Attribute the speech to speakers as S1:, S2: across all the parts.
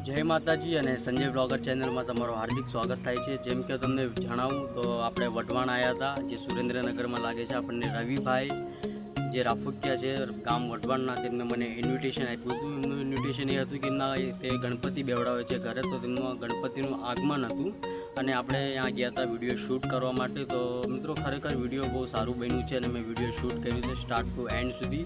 S1: જય માતાજી અને સંજય બ્લોગર ચેનલમાં તમારું હાર્દિક સ્વાગત થાય છે। જેમ કે તમને જણાવું તો આપણે વઢવાણ આવ્યા હતા, જે સુરેન્દ્રનગરમાં લાગે છે। આપણને રવિભાઈ જે રાફુકિયા છે ગામ વઢવાણના, તેમને મને ઇન્વિટેશન આપ્યું હતું। એમનું ઇન્વિટેશન એ હતું કે ના તે ગણપતિ બેવડાવે છે ઘરે, તો તેમનું ગણપતિનું આગમન હતું અને આપણે ત્યાં ગયા હતા વિડીયો શૂટ કરવા માટે। તો મિત્રો ખરેખર વિડીયો બહુ સારું બન્યું છે અને મેં વિડીયો શૂટ કર્યું છે સ્ટાર્ટ ટુ એન્ડ સુધી,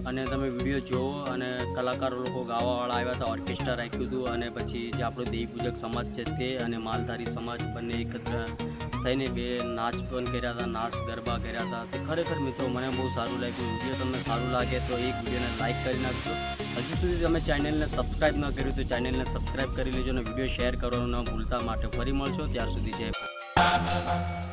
S1: અને તમે વિડીયો જુઓ। અને કલાકારો લોકો ગાવાવાળા આવ્યા હતા, ઓર્કેસ્ટ્રા રાખ્યું હતું, અને પછી જે આપણો દેવી પૂજક સમાજ છે તે અને માલધારી સમાજ બંને એકત્ર થઈને બે નાચ પણ કર્યા હતા, નાચ ગરબા કર્યા હતા। તે ખરેખર મિત્રો મને બહુ સારું લાગ્યું। વિડીયો તમને સારું લાગે તો એક વિડીયોને લાઇક કરી નાખજો। હજુ સુધી તમે ચેનલને સબસ્ક્રાઈબ ન કર્યું તો ચેનલને સબસ્ક્રાઈબ કરી લેજો અને વિડીયો શેર કરવાનું ન ભૂલતા। માટે ફરી મળશો, ત્યાર સુધી જય ભારત।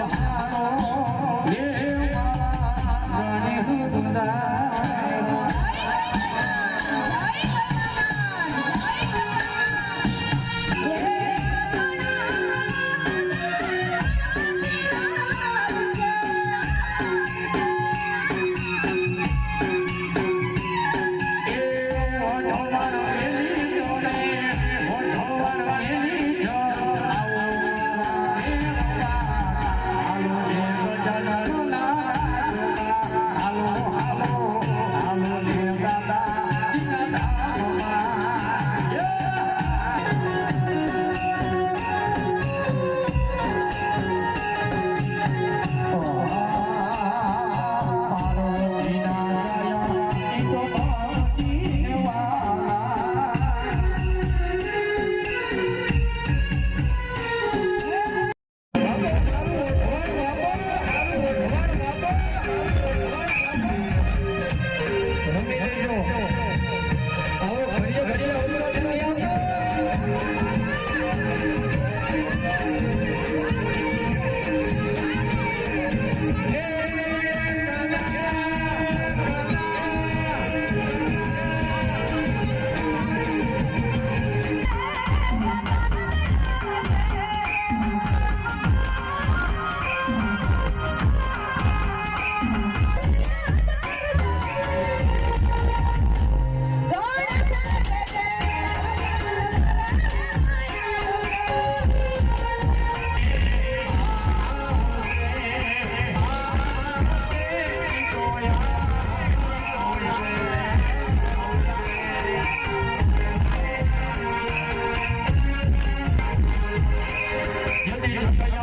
S2: છે